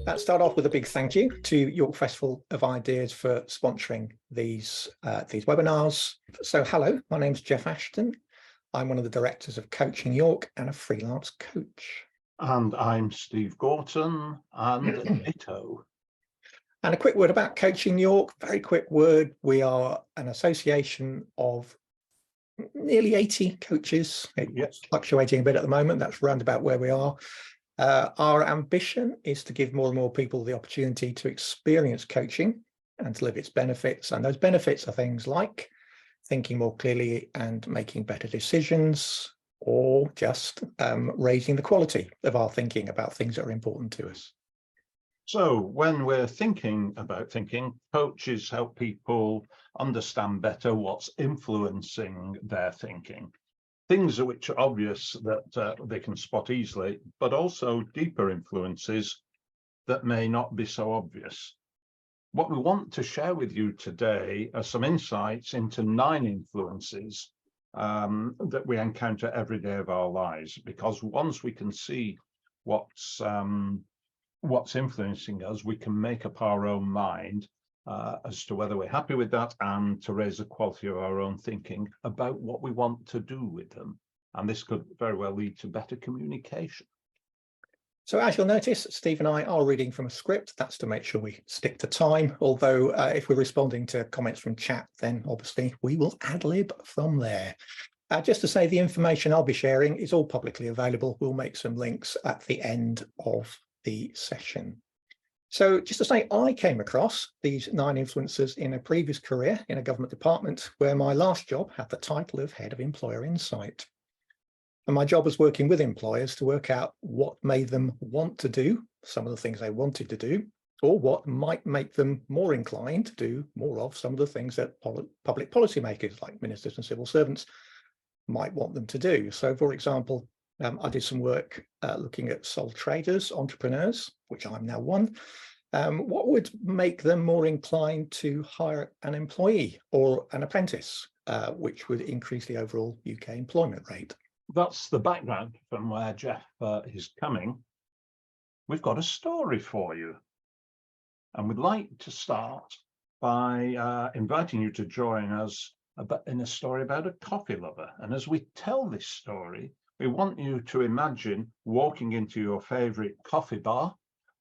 Let's start off with a big thank you to York Festival of Ideas for sponsoring these webinars. So hello, my name's Geoff Ashton. I'm one of the directors of Coaching York and a freelance coach. And I'm Steve Gorton, and ditto. And a quick word about Coaching York, very quick word. We are an association of nearly 80 coaches. It's fluctuating a bit at the moment. That's round about where we are. Our ambition is to give more and more people the opportunity to experience coaching and to live its benefits. And those benefits are things like thinking more clearly and making better decisions, or just raising the quality of our thinking about things that are important to us. So when we're thinking about thinking, coaches help people understand better what's influencing their thinking. Things which are obvious that they can spot easily, but also deeper influences that may not be so obvious. What we want to share with you today are some insights into 9 influences that we encounter every day of our lives, because once we can see what's influencing us, we can make up our own mind as to whether we're happy with that and to raise the quality of our own thinking about what we want to do with them. And this could very well lead to better communication. So as you'll notice, Steve and I are reading from a script. That's to make sure we stick to time. Although if we're responding to comments from chat, then obviously we will ad-lib from there. Just to say, the information I'll be sharing is all publicly available. We'll make some links at the end of the session. So just to say, I came across these 9 influences in a previous career in a government department, where my last job had the title of Head of Employer Insight. And my job was working with employers to work out what made them want to do some of the things they wanted to do, or what might make them more inclined to do more of some of the things that public policymakers like ministers and civil servants might want them to do. So for example, I did some work looking at sole traders, entrepreneurs, which I'm now one. What would make them more inclined to hire an employee or an apprentice, which would increase the overall UK employment rate? That's the background from where Geoff is coming. We've got a story for you. And we'd like to start by inviting you to join us in a story about a coffee lover. And as we tell this story, we want you to imagine walking into your favorite coffee bar,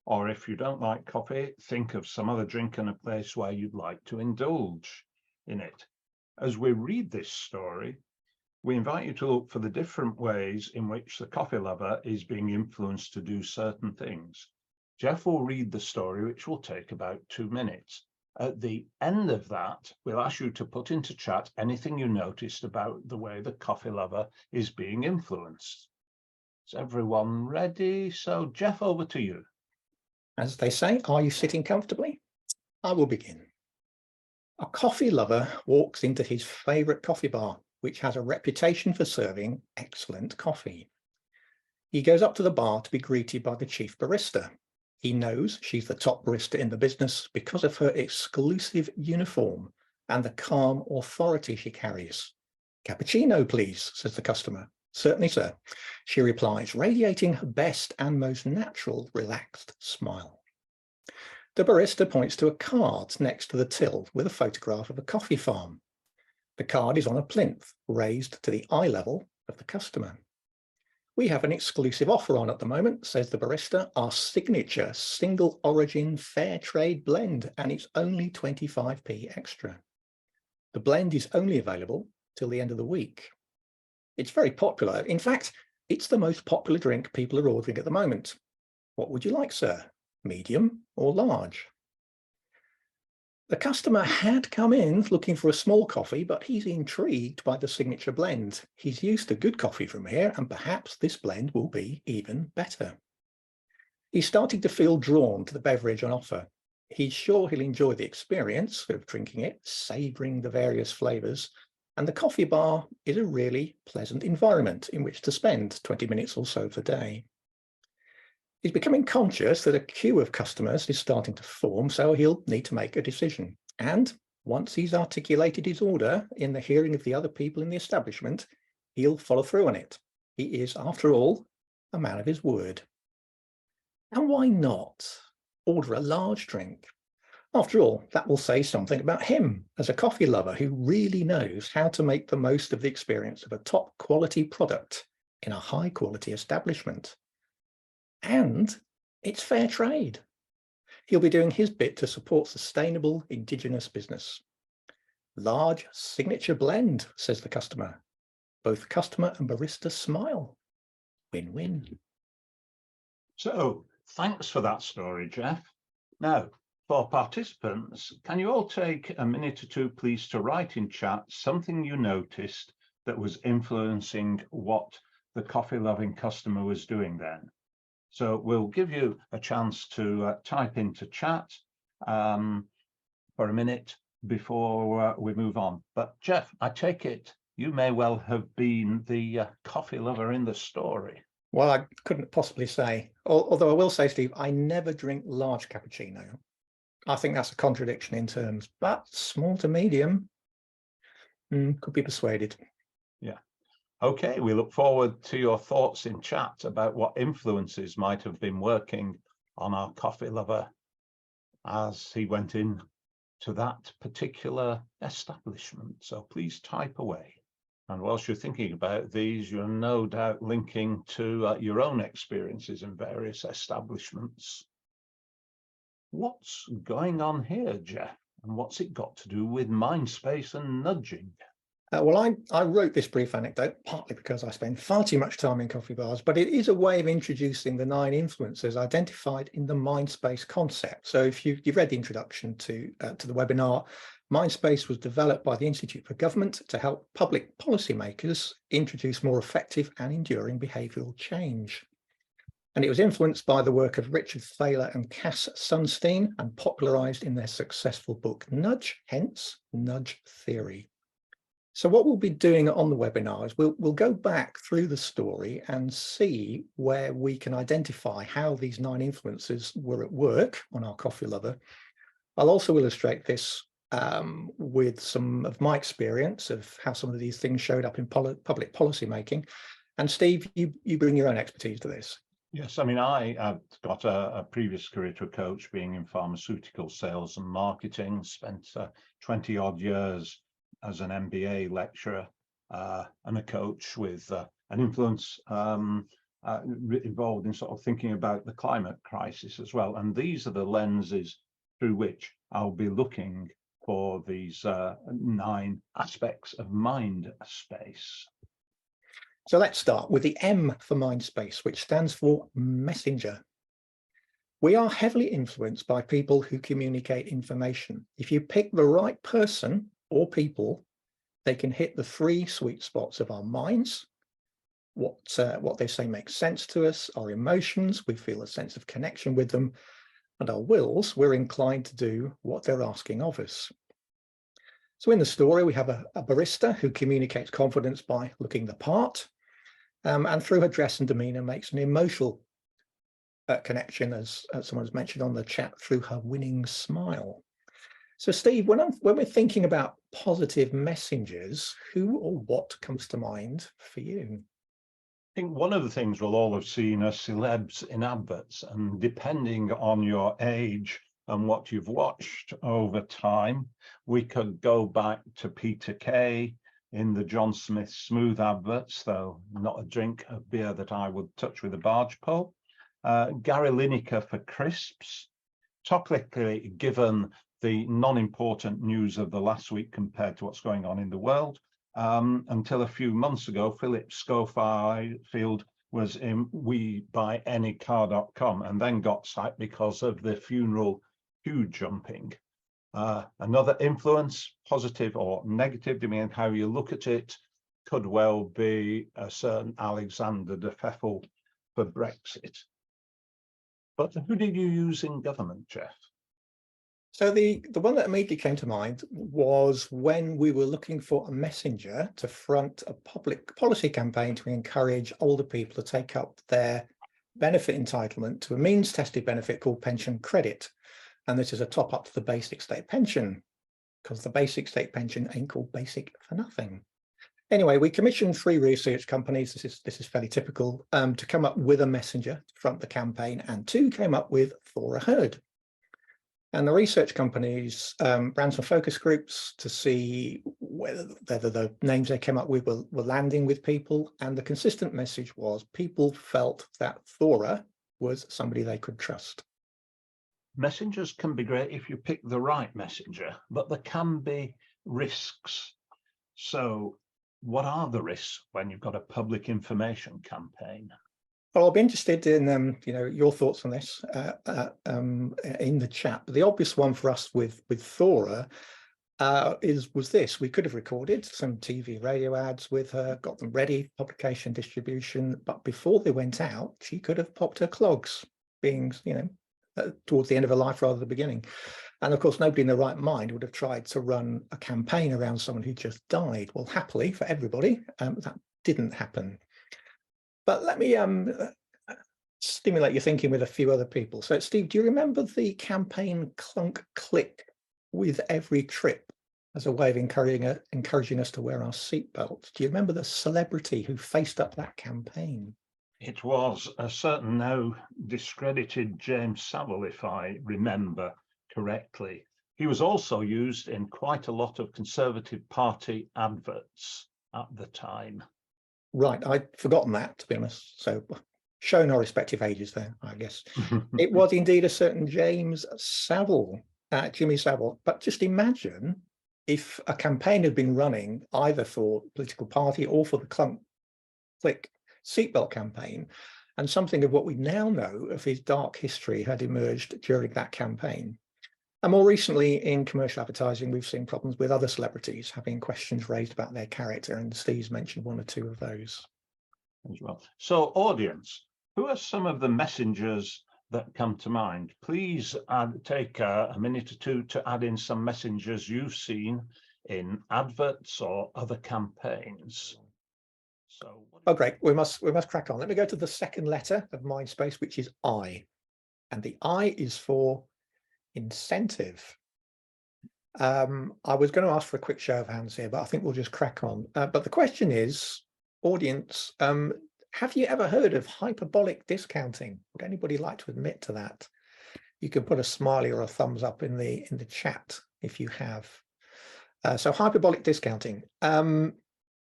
or if you don't like coffee, think of some other drink and a place where you'd like to indulge in it. As we read this story, we invite you to look for the different ways in which the coffee lover is being influenced to do certain things. Geoff will read the story, which will take about 2 minutes. At the end of that, we'll ask you to put into chat anything you noticed about the way the coffee lover is being influenced. Is everyone ready? So, Geoff, over to you. As they say, are you sitting comfortably? I will begin. A coffee lover walks into his favourite coffee bar, which has a reputation for serving excellent coffee. He goes up to the bar to be greeted by the chief barista. He knows she's the top barista in the business because of her exclusive uniform and the calm authority she carries. "Cappuccino, please," says the customer. "Certainly, sir," she replies, radiating her best and most natural, relaxed smile. The barista points to a card next to the till with a photograph of a coffee farm. The card is on a plinth raised to the eye level of the customer. "We have an exclusive offer on at the moment," says the barista, "our signature single origin fair trade blend, and it's only 25p extra. The blend is only available till the end of the week. It's very popular. In fact, it's the most popular drink people are ordering at the moment. What would you like, sir? Medium or large?" The customer had come in looking for a small coffee, but he's intrigued by the signature blend. He's used to good coffee from here, and perhaps this blend will be even better. He's starting to feel drawn to the beverage on offer. He's sure he'll enjoy the experience of drinking it, savouring the various flavours, and the coffee bar is a really pleasant environment in which to spend 20 minutes or so per day. He's becoming conscious that a queue of customers is starting to form, so he'll need to make a decision. And once he's articulated his order in the hearing of the other people in the establishment, he'll follow through on it. He is, after all, a man of his word. And why not? order a large drink. After all, that will say something about him as a coffee lover who really knows how to make the most of the experience of a top quality product in a high quality establishment. And it's fair trade. He'll be doing his bit to support sustainable indigenous business. Large signature blend, says the customer. Both customer and barista smile. Win-win. So thanks for that story, Geoff. Now, for participants, can you all take a minute or two, please, to write in chat something you noticed that was influencing what the coffee-loving customer was doing then? So we'll give you a chance to type into chat for a minute before we move on. But Geoff, I take it you may well have been the coffee lover in the story. Well, I couldn't possibly say, although I will say, Steve, I never drink large cappuccino. I think that's a contradiction in terms, but small to medium, could be persuaded. Yeah. Okay, we look forward to your thoughts in chat about what influences might have been working on our coffee lover as he went in to that particular establishment. So please type away. And whilst you're thinking about these, you're no doubt linking to your own experiences in various establishments. What's going on here, Geoff? And what's it got to do with MINDSPACE and nudging? Well, I wrote this brief anecdote partly because I spend far too much time in coffee bars, but it is a way of introducing the 9 influences identified in the MINDSPACE concept. So if you've read the introduction to the webinar, MINDSPACE was developed by the Institute for Government to help public policymakers introduce more effective and enduring behavioural change. And it was influenced by the work of Richard Thaler and Sunstein and popularised in their successful book Nudge, hence Nudge Theory. So what we'll be doing on the webinar is we'll go back through the story and see where we can identify how these 9 influences were at work on our coffee lover. I'll also illustrate this with some of my experience of how some of these things showed up in public policy making. And Steve, you bring your own expertise to this. Yes, I mean, I've got a previous career to a coach being in pharmaceutical sales and marketing, spent 20 odd years as an MBA lecturer and a coach with an influence involved in sort of thinking about the climate crisis as well. And these are the lenses through which I'll be looking for these 9 aspects of MINDSPACE. So let's start with the M for MINDSPACE, which stands for messenger. We are heavily influenced by people who communicate information. If you pick the right person or people, they can hit the 3 sweet spots of our minds. What they say makes sense to us, our emotions, we feel a sense of connection with them, and our wills, we're inclined to do what they're asking of us. So in the story, we have a barista who communicates confidence by looking the part, and through her dress and demeanor makes an emotional connection, as someone has mentioned on the chat, through her winning smile. So Steve, when we're thinking about positive messengers, who or what comes to mind for you? I think one of the things we'll all have seen are celebs in adverts, and depending on your age and what you've watched over time, we could go back to Peter Kay in the John Smith Smooth adverts, though not a drink of beer that I would touch with a barge pole. Gary Lineker for crisps, topically given the non-important news of the last week compared to what's going on in the world. Until a few months ago, Philip Schofield was in WeBuyAnyCar.com and then got sacked because of the funeral queue jumping. Another influence, positive or negative, depending on how you look at it, could well be a certain Alexander de Pfeffel for Brexit. But who did you use in government, Geoff? So the one that immediately came to mind was when we were looking for a messenger to front a public policy campaign to encourage older people to take up their benefit entitlement to a means-tested benefit called pension credit. And this is a top up to the basic state pension, because the basic state pension ain't called basic for nothing. Anyway, we commissioned 3 research companies, this is fairly typical, to come up with a messenger to front the campaign, and 2 came up with For a Herd. And the research companies ran some focus groups to see whether the names they came up with were landing with people. And the consistent message was people felt that Thora was somebody they could trust. Messengers can be great if you pick the right messenger, but there can be risks. So what are the risks when you've got a public information campaign? Well, I'll be interested in your thoughts on this in the chat. But the obvious one for us with Thora was this: we could have recorded some TV, radio ads with her, got them ready, publication, distribution. But before they went out, she could have popped her clogs, being towards the end of her life rather than the beginning. And of course, nobody in their right mind would have tried to run a campaign around someone who just died. Well, happily for everybody, that didn't happen. But let me stimulate your thinking with a few other people. So, Steve, do you remember the campaign Clunk Click with every trip as a way of encouraging us to wear our seatbelts? Do you remember the celebrity who faced up that campaign? It was a certain now discredited James Savile, if I remember correctly. He was also used in quite a lot of Conservative Party adverts at the time. Right, I'd forgotten that, to be honest. So showing our respective ages there, I guess. It was indeed a certain James Savile, Jimmy Savile. But just imagine if a campaign had been running either for political party or for the Clunk Click seatbelt campaign, and something of what we now know of his dark history had emerged during that campaign. And more recently in commercial advertising, we've seen problems with other celebrities having questions raised about their character, and Steve's mentioned one or two of those. As well. So, audience, who are some of the messengers that come to mind? Please take a minute or two to add in some messengers you've seen in adverts or other campaigns. So, great. We must crack on. Let me go to the second letter of MINDSPACE, which is I, and the I is for incentive. I was going to ask for a quick show of hands here, but I think we'll just crack on. But the question is, audience, have you ever heard of hyperbolic discounting? Would anybody like to admit to that? You can put a smiley or a thumbs up in the chat if you have. So hyperbolic discounting.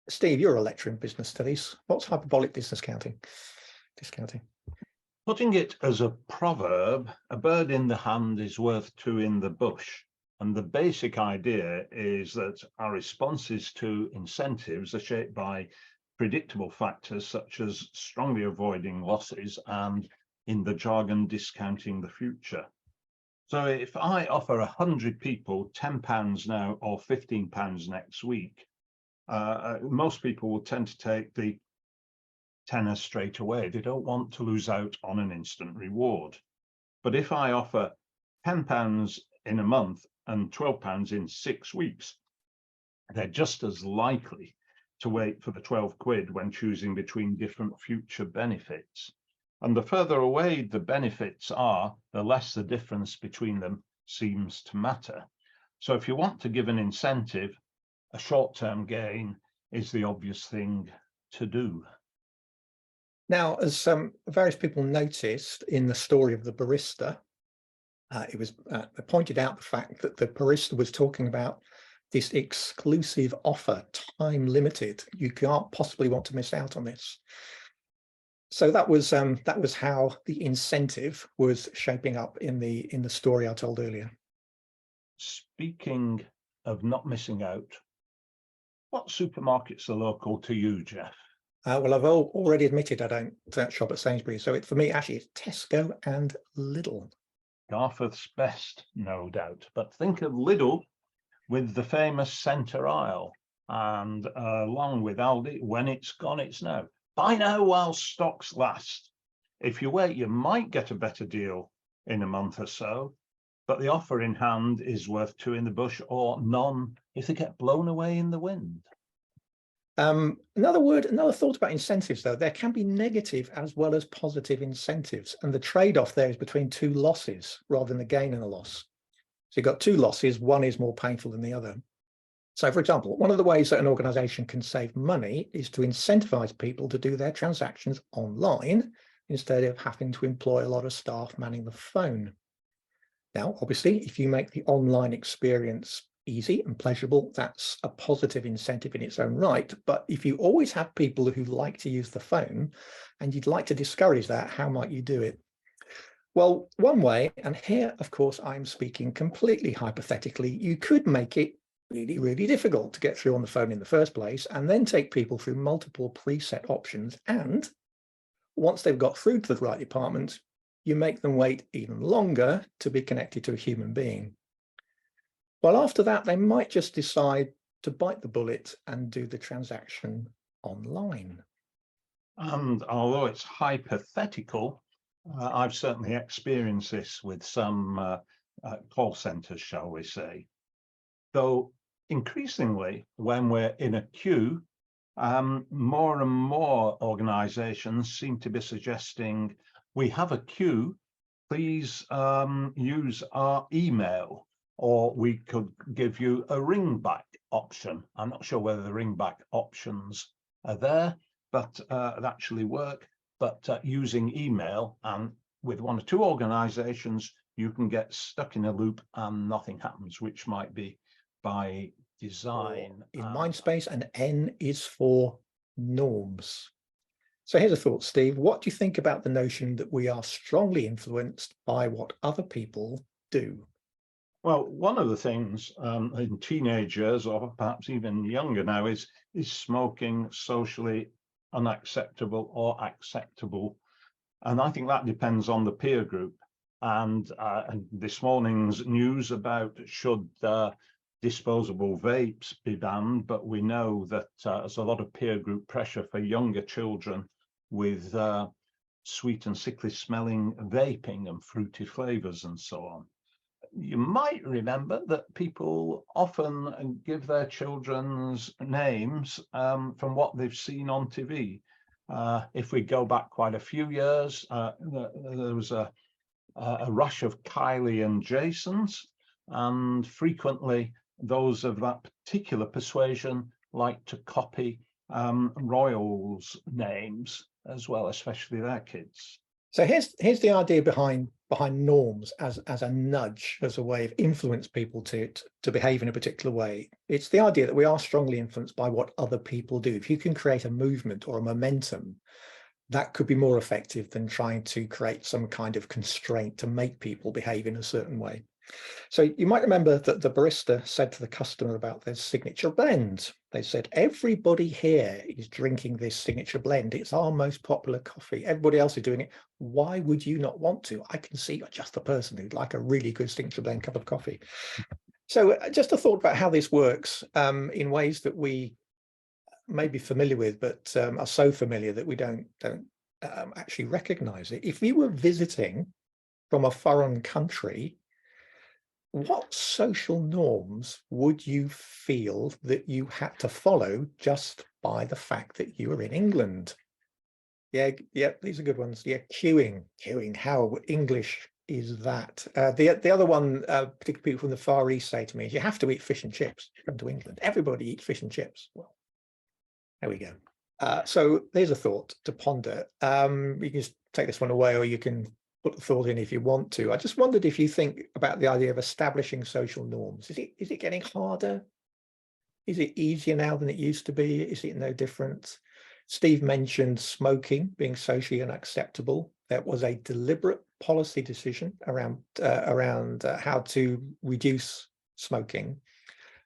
Steve, you're a lecturer in business studies. What's hyperbolic discounting? Putting it as a proverb, a bird in the hand is worth two in the bush. And the basic idea is that our responses to incentives are shaped by predictable factors such as strongly avoiding losses and, in the jargon, discounting the future. So if I offer 100 people £10 now or £15 next week, most people will tend to take the tenner straight away. They don't want to lose out on an instant reward. But if I offer £10 in a month and £12 in 6 weeks, they're just as likely to wait for the 12 quid when choosing between different future benefits. And the further away the benefits are, the less the difference between them seems to matter. So if you want to give an incentive, a short-term gain is the obvious thing to do. Now, as various people noticed in the story of the barista, it was pointed out the fact that the barista was talking about this exclusive offer, time limited. You can't possibly want to miss out on this. So that was how the incentive was shaping up in the story I told earlier. Speaking of not missing out, what supermarkets are local to you, Geoff? Well, I've already admitted I don't shop at Sainsbury's, so for me, actually, it's Tesco and Lidl. Garforth's best, no doubt. But think of Lidl with the famous centre aisle, and along with Aldi, when it's gone, it's now. Buy now while stocks last. If you wait, you might get a better deal in a month or so, but the offer in hand is worth two in the bush or none if they get blown away in the wind. Another thought about incentives, though, there can be negative as well as positive incentives, and the trade-off there is between two losses rather than a gain and a loss. So you've got two losses, one is more painful than the other. So, for example, one of the ways that an organization can save money is to incentivize people to do their transactions online instead of having to employ a lot of staff manning the phone. Now, obviously, if you make the online experience easy and pleasurable, that's a positive incentive in its own right. But if you always have people who like to use the phone and you'd like to discourage that, how might you do it? Well, one way, and here, of course, I'm speaking completely hypothetically, you could make it really, really difficult to get through on the phone in the first place, and then take people through multiple preset options. And once they've got through to the right department, you make them wait even longer to be connected to a human being. Well, after that, they might just decide to bite the bullet and do the transaction online. And although it's hypothetical, I've certainly experienced this with some call centers, shall we say. Though increasingly, when we're in a queue, more and more organizations seem to be suggesting we have a queue, please use our email, or we could give you a ringback option. I'm not sure whether the ringback options are there, but that actually work. But using email, and with one or two organizations, you can get stuck in a loop and nothing happens, which might be by design. In MINDSPACE, and N is for norms. So here's a thought, Steve. What do you think about the notion that we are strongly influenced by what other people do? Well, one of the things in teenage years, or perhaps even younger now, is smoking socially unacceptable or acceptable? And I think that depends on the peer group. And this morning's news about should disposable vapes be banned, but we know that there's a lot of peer group pressure for younger children with sweet and sickly smelling vaping and fruity flavors and so on. You might remember that people often give their children's names from what they've seen on TV. If we go back quite a few years, there was a rush of Kylie and Jasons, and frequently those of that particular persuasion like to copy royals' names as well, especially their kids. So here's the idea behind norms as a nudge, as a way of influence people to behave in a particular way. It's the idea that we are strongly influenced by what other people do. If you can create a movement or a momentum, that could be more effective than trying to create some kind of constraint to make people behave in a certain way. So you might remember that the barista said to the customer about their signature blend. They said, everybody here is drinking this signature blend. It's our most popular coffee. Everybody else is doing it. Why would you not want to? I can see you're just the person who'd like a really good signature blend cup of coffee. So just a thought about how this works in ways that we may be familiar with, but are so familiar that we don't actually recognize it. If you were visiting from a foreign country, what social norms would you feel that you had to follow just by the fact that you were in England? Yeah, these are good ones. Yeah, queuing. How English is that? The other one, particularly people from the Far East say to me, is you have to eat fish and chips. You come to England, everybody eats fish and chips. Well, there we go. So there's a thought to ponder. You can just take this one away, or you can put the thought in if you want to. I just wondered if you think about the idea of establishing social norms. Is it getting harder? Is it easier now than it used to be? Is it no different? Steve mentioned smoking being socially unacceptable. There was a deliberate policy decision around how to reduce smoking.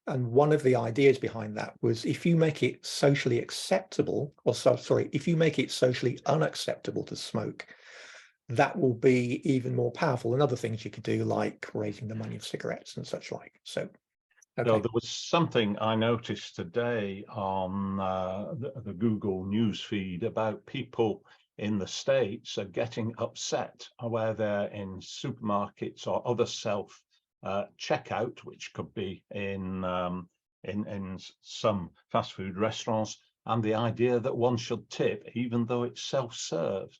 And one of the ideas behind that was if you make it socially acceptable, if you make it socially unacceptable to smoke, that will be even more powerful than other things you could do, like raising the money of cigarettes and such like. So, okay. So there was something I noticed today on the Google news feed about people in the States are getting upset where they're in supermarkets or other self checkout, which could be in some fast food restaurants, and the idea that one should tip even though it's self-serve.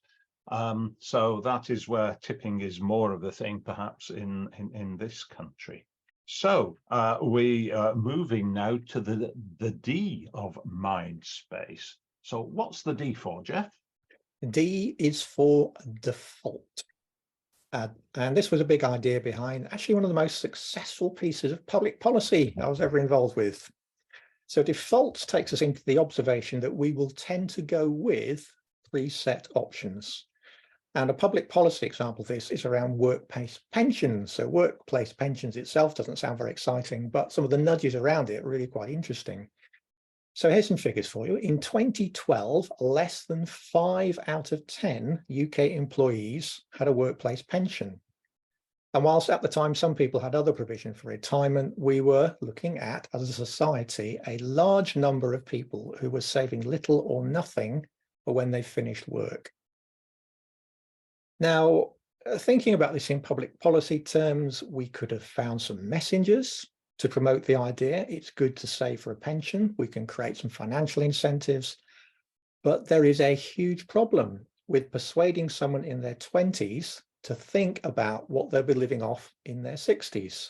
So that is where tipping is more of a thing, perhaps in this country. So we are moving now to the D of MINDSPACE. So what's the D for, Geoff? D is for default. And this was a big idea behind actually one of the most successful pieces of public policy I was ever involved with. So default takes us into the observation that we will tend to go with preset options. And a public policy example of this is around workplace pensions. So workplace pensions itself doesn't sound very exciting, but some of the nudges around it are really quite interesting. So here's some figures for you. In 2012, less than 5 out of 10 UK employees had a workplace pension. And whilst at the time some people had other provision for retirement, we were looking at, as a society, a large number of people who were saving little or nothing for when they finished work. Now, thinking about this in public policy terms, we could have found some messengers to promote the idea. It's good to save for a pension. We can create some financial incentives, but there is a huge problem with persuading someone in their 20s to think about what they'll be living off in their 60s.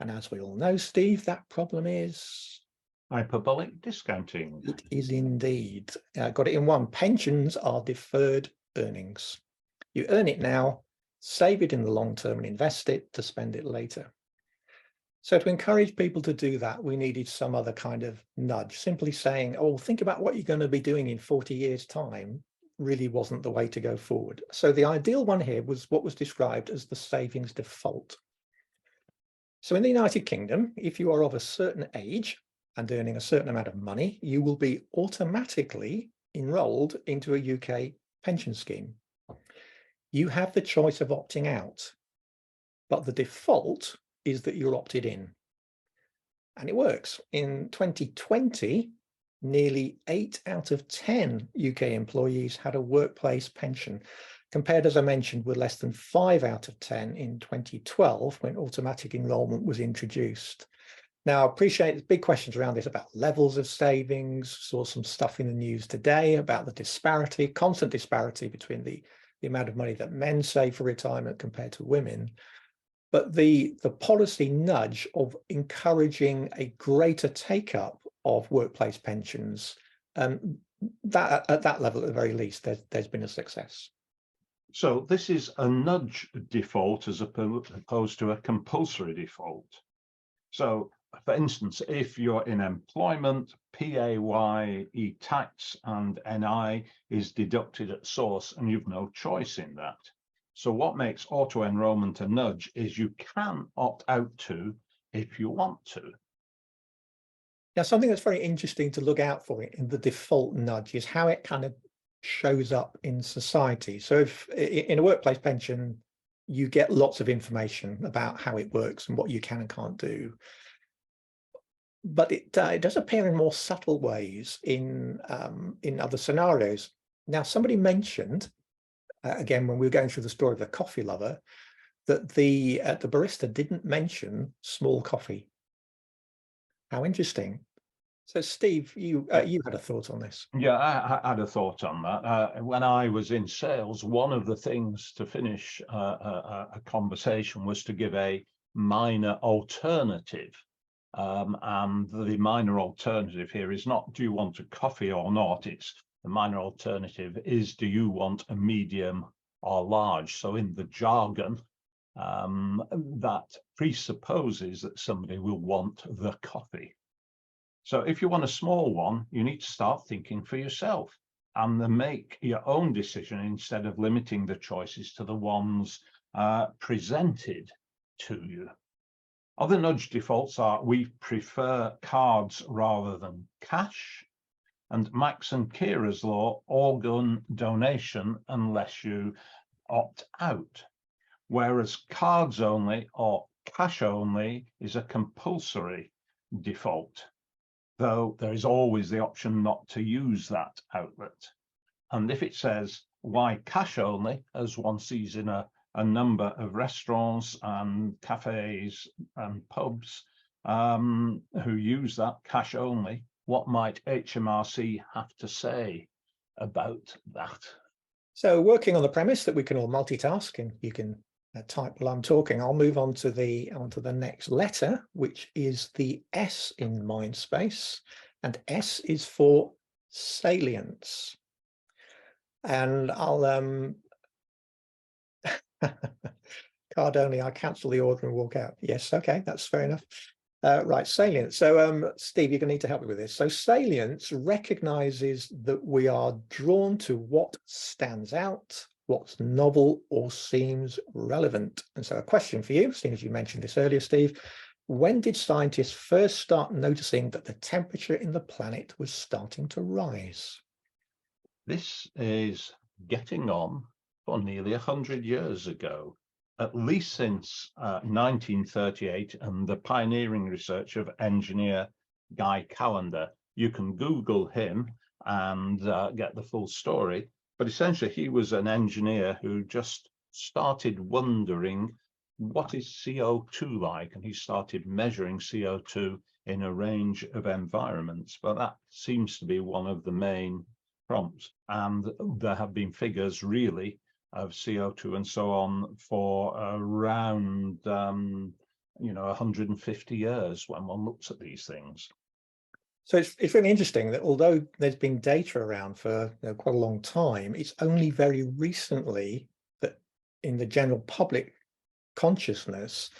And as we all know, Steve, that problem is hyperbolic discounting. It is indeed. Got it in one. Pensions are deferred earnings. You earn it now, save it in the long term and invest it to spend it later. So to encourage people to do that, we needed some other kind of nudge. Simply saying, oh, think about what you're going to be doing in 40 years' time really wasn't the way to go forward. So the ideal one here was what was described as the savings default. So in the United Kingdom, if you are of a certain age and earning a certain amount of money, you will be automatically enrolled into a UK pension scheme. You have the choice of opting out, but the default is that you're opted in. And it works. In 2020, nearly 8 out of 10 UK employees had a workplace pension, compared, as I mentioned, with less than 5 out of 10 in 2012 when automatic enrolment was introduced. Now, I appreciate there's big questions around this about levels of savings. Saw some stuff in the news today about the disparity, constant disparity between the amount of money that men save for retirement compared to women. But the policy nudge of encouraging a greater take-up of workplace pensions, that at that level, at the very least, there's been a success. So this is a nudge default as opposed to a compulsory default. So, for instance, if you're in employment, PAYE tax and NI is deducted at source and you've no choice in that. So what makes auto-enrollment a nudge is you can opt out to if you want to. Now, something that's very interesting to look out for in the default nudge is how it kind of shows up in society. So if in a workplace pension, you get lots of information about how it works and what you can and can't do. But it does appear in more subtle ways in other scenarios. Now, somebody mentioned, again, when we were going through the story of the coffee lover, that the barista didn't mention small coffee. How interesting. So, Steve, you had a thought on this. Yeah, I had a thought on that. When I was in sales, one of the things to finish a conversation was to give a minor alternative. And the minor alternative here is not, do you want a coffee or not? It's the minor alternative is, do you want a medium or large? So in the jargon, that presupposes that somebody will want the coffee. So if you want a small one, you need to start thinking for yourself and then make your own decision instead of limiting the choices to the ones presented to you. Other nudge defaults are, we prefer cards rather than cash, and Max and Kira's law, organ donation unless you opt out, whereas cards only or cash only is a compulsory default, though there is always the option not to use that outlet. And if it says, why cash only, as one sees in a number of restaurants and cafes and pubs who use that cash only, what might HMRC have to say about that? So working on the premise that we can all multitask and you can type while I'm talking, I'll move on to the next letter, which is the S in MINDSPACE, and S is for salience. And I'll Card only, I cancel the order and walk out. Yes, okay, that's fair enough. Right, salience. So, Steve, you're going to need to help me with this. So salience recognizes that we are drawn to what stands out, what's novel or seems relevant. And so a question for you, seeing as you mentioned this earlier, Steve, when did scientists first start noticing that the temperature in the planet was starting to rise? This is getting on for nearly 100 years ago, at least since 1938 and the pioneering research of engineer Guy Callender. You can Google him and get the full story, but essentially he was an engineer who just started wondering, what is CO2 like? And he started measuring CO2 in a range of environments, but that seems to be one of the main prompts. And there have been figures really of CO2 and so on for around 150 years when one looks at these things. So it's really interesting that although there's been data around for quite a long time, it's only very recently that in the general public consciousness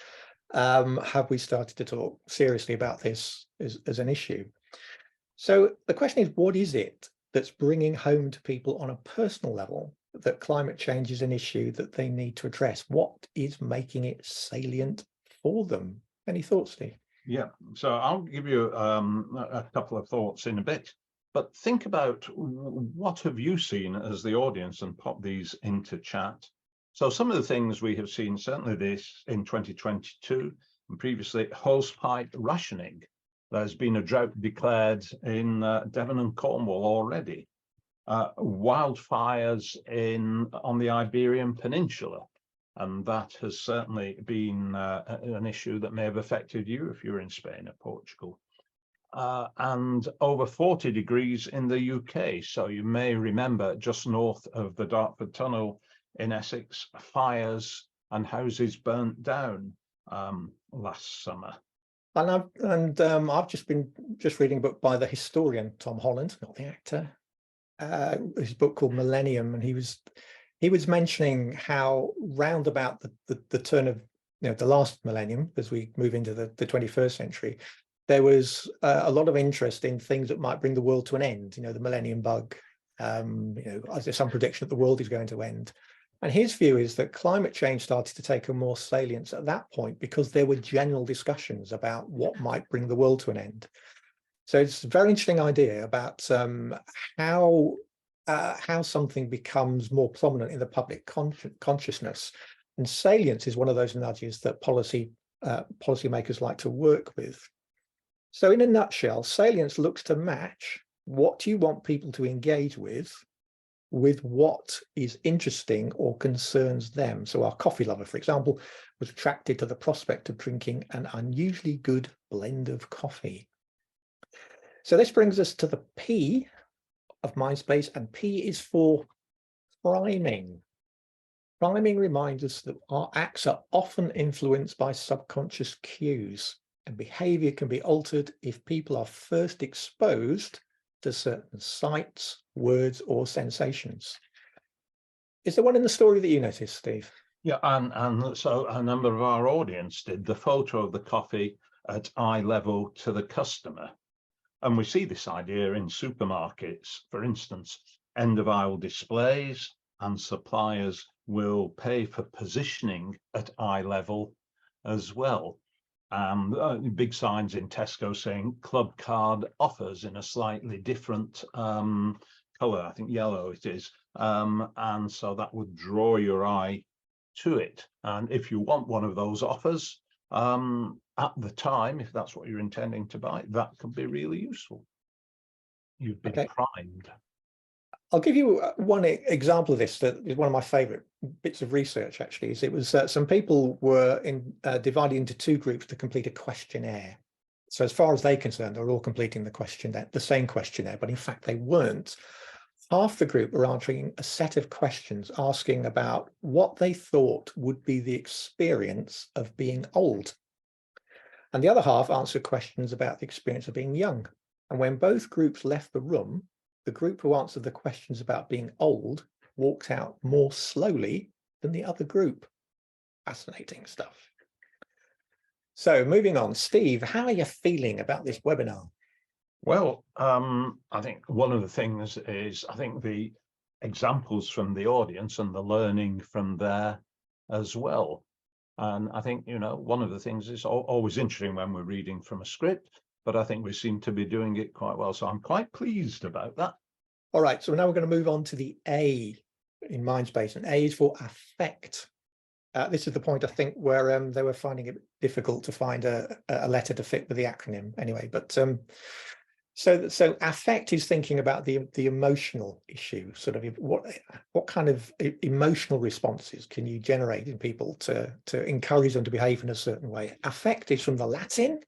have we started to talk seriously about this as an issue. So the question is, what is it that's bringing home to people on a personal level that climate change is an issue that they need to address? What is making it salient for them? Any thoughts, Steve? Yeah, so I'll give you a couple of thoughts in a bit, but think about what have you seen as the audience and pop these into chat. So some of the things we have seen, certainly this in 2022 and previously, hosepipe rationing. There's been a drought declared in Devon and Cornwall already. Wildfires on the Iberian Peninsula. And that has certainly been an issue that may have affected you if you're in Spain or Portugal. And over 40 degrees in the UK. So you may remember just north of the Dartford Tunnel in Essex, fires and houses burnt down last summer. And I've just been reading a book by the historian Tom Holland, not the actor. His book called Millennium, and he was mentioning how round about the turn of the last millennium, as we move into the 21st century, there was a lot of interest in things that might bring the world to an end. The millennium bug. There's some prediction that the world is going to end. And his view is that climate change started to take a more salience at that point because there were general discussions about what might bring the world to an end. So it's a very interesting idea about how something becomes more prominent in the public consciousness. And salience is one of those nudges that policymakers like to work with. So in a nutshell, salience looks to match what do you want people to engage with what is interesting or concerns them. So our coffee lover, for example, was attracted to the prospect of drinking an unusually good blend of coffee. So this brings us to the P of MINDSPACE, and P is for priming. Priming reminds us that our acts are often influenced by subconscious cues, and behavior can be altered if people are first exposed to certain sights, words, or sensations. Is there one in the story that you noticed, Steve? Yeah, and so a number of our audience did the photo of the coffee at eye level to the customer. And we see this idea in supermarkets, for instance, end of aisle displays, and suppliers will pay for positioning at eye level as well. Big signs in Tesco saying club card offers in a slightly different color, I think yellow it is. And so that would draw your eye to it. And if you want one of those offers at the time, if that's what you're intending to buy, that could be really useful. You've been primed. I'll give you one example of this that is one of my favorite bits of research, actually. Is it was some people were divided into two groups to complete a questionnaire. So as far as they're concerned, they're all completing the same questionnaire, but in fact they weren't. Half the group were answering a set of questions asking about what they thought would be the experience of being old. And the other half answered questions about the experience of being young. And when both groups left the room, the group who answered the questions about being old walked out more slowly than the other group. Fascinating stuff. So moving on, Steve, how are you feeling about this webinar? Well, I think one of the things is, I think the examples from the audience and the learning from there as well. And I think, you know, one of the things is always interesting when we're reading from a script, but I think we seem to be doing it quite well. So I'm quite pleased about that. All right, so now we're going to move on to the A in MINDSPACE, and A is for affect. This is the point, I think, where they were finding it difficult to find a letter to fit with the acronym anyway. But so affect is thinking about the emotional issue, sort of what kind of emotional responses can you generate in people to encourage them to behave in a certain way. Affect is from the Latin,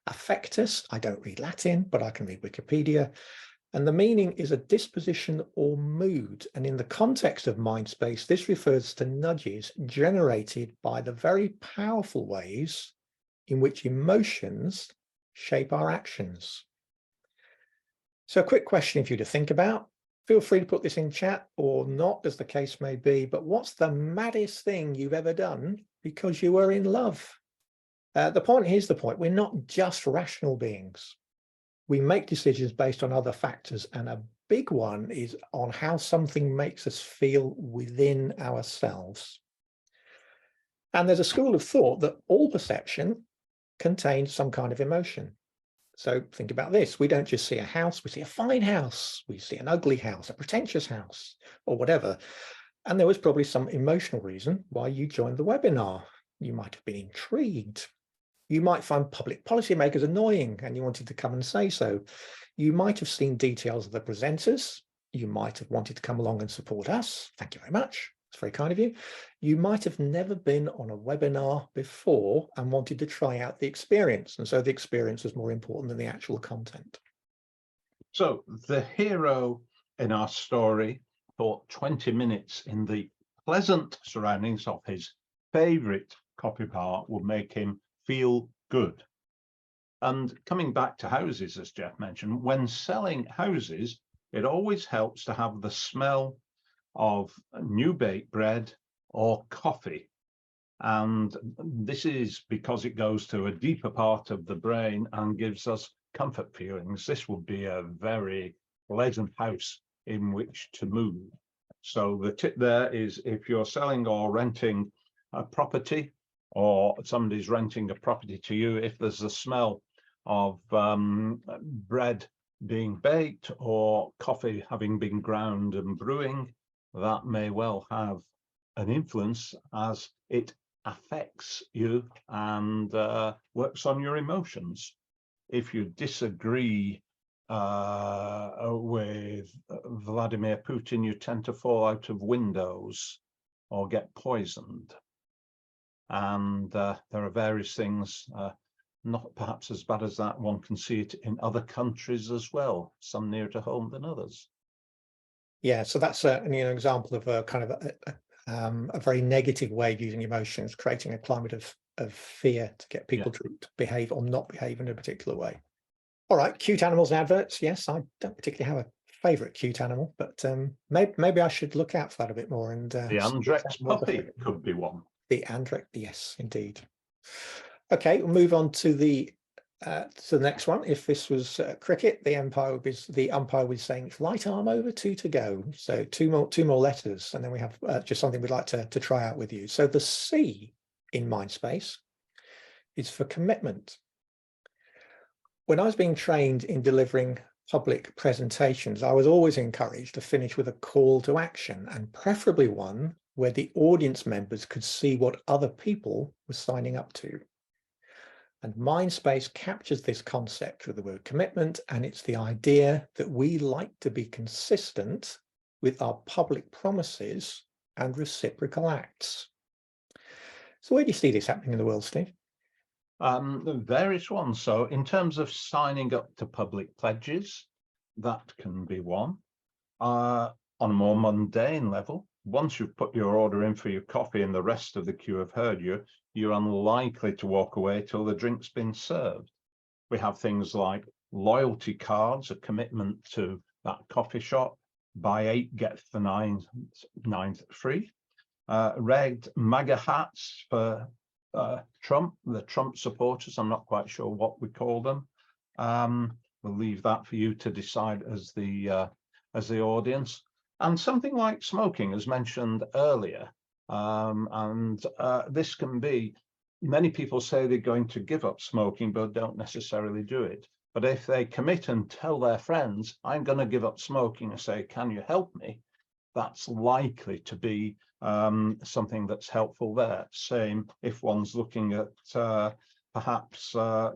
affectus. I don't read Latin, but I can read Wikipedia. And the meaning is a disposition or mood. And in the context of MINDSPACE, this refers to nudges generated by the very powerful ways in which emotions shape our actions. So a quick question for you to think about. Feel free to put this in chat or not, as the case may be, but what's the maddest thing you've ever done because you were in love? Here's the point, we're not just rational beings. We make decisions based on other factors, and a big one is on how something makes us feel within ourselves. And there's a school of thought that all perception contains some kind of emotion. So think about this. We don't just see a house, we see a fine house, we see an ugly house, a pretentious house, or whatever. And there was probably some emotional reason why you joined the webinar. You might have been intrigued. You might find public policymakers annoying and you wanted to come and say so. You might have seen details of the presenters. You might have wanted to come along and support us. Thank you very much. It's very kind of you. You might have never been on a webinar before and wanted to try out the experience. And so the experience was more important than the actual content. So the hero in our story thought 20 minutes in the pleasant surroundings of his favorite coffee bar would make him feel good. And coming back to houses, as Geoff mentioned, when selling houses, it always helps to have the smell of new baked bread or coffee. And this is because it goes to a deeper part of the brain and gives us comfort feelings. This would be a very pleasant house in which to move. So the tip there is, if you're selling or renting a property, or somebody's renting a property to you, if there's a smell of bread being baked or coffee having been ground and brewing, that may well have an influence as it affects you and works on your emotions. If you disagree with Vladimir Putin, you tend to fall out of windows or get poisoned. And there are various things, not perhaps as bad as that. One can see it in other countries as well, some nearer to home than others. Yeah, so that's an example of a kind of a very negative way of using emotions, creating a climate of fear to get people to behave or not behave in a particular way. All right, cute animals and adverts. Yes, I don't particularly have a favorite cute animal, but maybe I should look out for that a bit more. And the Andrex puppy could be one. The Andrex, yes, indeed. Okay, we'll move on to the next one. If this was cricket, the umpire would be saying right arm over, 2 to go. So two more letters, and then we have just something we'd like to try out with you. So the C in MINDSPACE is for commitment. When I was being trained in delivering public presentations, I was always encouraged to finish with a call to action, and preferably one where the audience members could see what other people were signing up to. And MINDSPACE captures this concept with the word commitment, and it's the idea that we like to be consistent with our public promises and reciprocal acts. So where do you see this happening in the world, Steve? The various ones. So in terms of signing up to public pledges, that can be one. On a more mundane level, once you've put your order in for your coffee and the rest of the queue have heard you, you're unlikely to walk away till the drink's been served. We have things like loyalty cards, a commitment to that coffee shop, buy 8, get the ninth free. red MAGA hats for Trump, the Trump supporters. I'm not quite sure what we call them. We'll leave that for you to decide as the audience. And something like smoking, as mentioned earlier, this can be, many people say they're going to give up smoking, but don't necessarily do it. But if they commit and tell their friends, I'm going to give up smoking, and say, can you help me? That's likely to be something that's helpful there. Same if one's looking at perhaps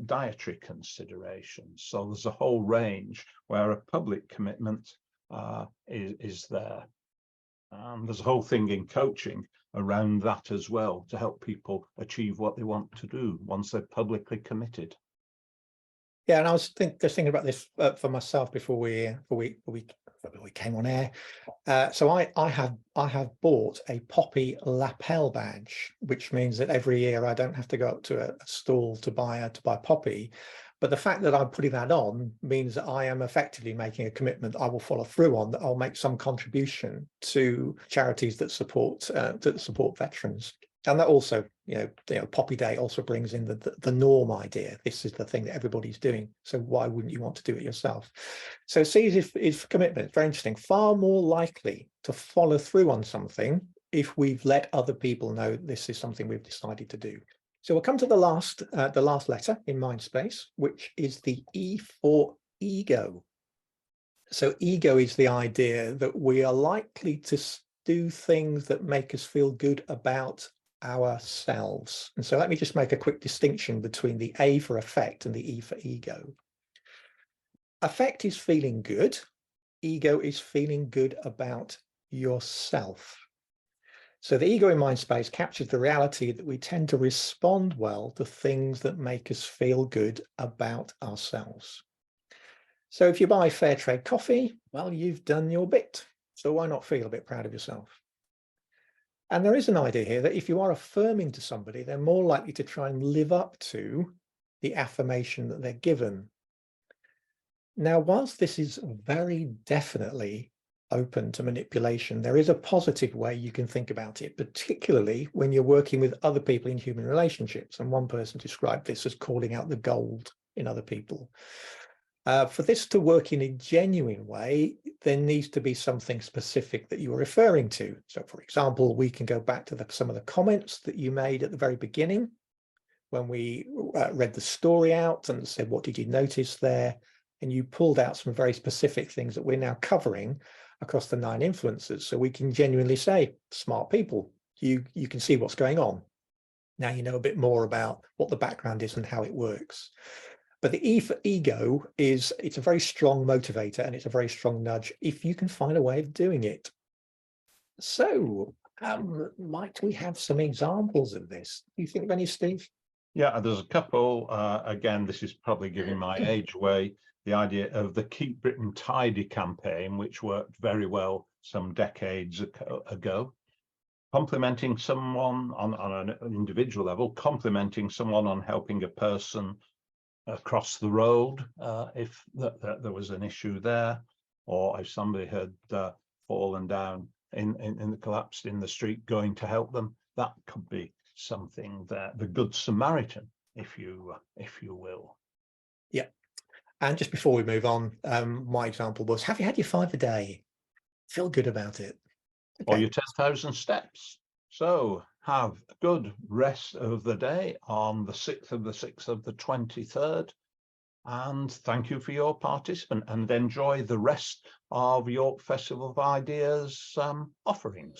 dietary considerations. So there's a whole range where a public commitment is there. There's a whole thing in coaching around that as well, to help people achieve what they want to do once they're publicly committed. Yeah, and I was just thinking about this for myself before we came on air. So I have bought a poppy lapel badge, which means that every year I don't have to go up to a stall to buy poppy. But the fact that I'm putting that on means that I am effectively making a commitment I will follow through on, that I'll make some contribution to charities that support veterans. And that also, Poppy Day also brings in the norm idea. This is the thing that everybody's doing, so why wouldn't you want to do it yourself? So C is for commitment. Very interesting. Far more likely to follow through on something if we've let other people know this is something we've decided to do. So we'll come to the last letter in MINDSPACE, which is the E for ego. So ego is the idea that we are likely to do things that make us feel good about ourselves. And so let me just make a quick distinction between the A for affect and the E for ego. Affect is feeling good. Ego is feeling good about yourself. So the ego in MINDSPACE captures the reality that we tend to respond well to things that make us feel good about ourselves. So if you buy fair trade coffee, well, you've done your bit. So why not feel a bit proud of yourself? And there is an idea here that if you are affirming to somebody, they're more likely to try and live up to the affirmation that they're given. Now, whilst this is very definitely open to manipulation, there is a positive way you can think about it, particularly when you're working with other people in human relationships. And one person described this as calling out the gold in other people. For this to work in a genuine way, there needs to be something specific that you are referring to. So, for example, we can go back to some of the comments that you made at the very beginning when we read the story out and said, what did you notice there? And you pulled out some very specific things that we're now covering across the 9 influences. So we can genuinely say, smart people, you can see what's going on. Now you know a bit more about what the background is and how it works. But the E for ego it's a very strong motivator, and it's a very strong nudge if you can find a way of doing it. So might we have some examples of this? Do you think of any, Steve? Yeah, there's a couple. Again, this is probably giving my age away. The idea of the Keep Britain Tidy campaign, which worked very well some decades ago. Complimenting someone on an individual level, complimenting someone on helping a person across the road if there was an issue there, or if somebody had fallen down and collapsed in the street, going to help them. That could be something that the Good Samaritan, if you will. Yeah. And just before we move on, my example was, have you had your 5 a day? Feel good about it. Okay. Or your 10,000 steps. So have a good rest of the day on the 6th of the 6th of the 23rd. And thank you for your participation, and enjoy the rest of York Festival of Ideas offerings.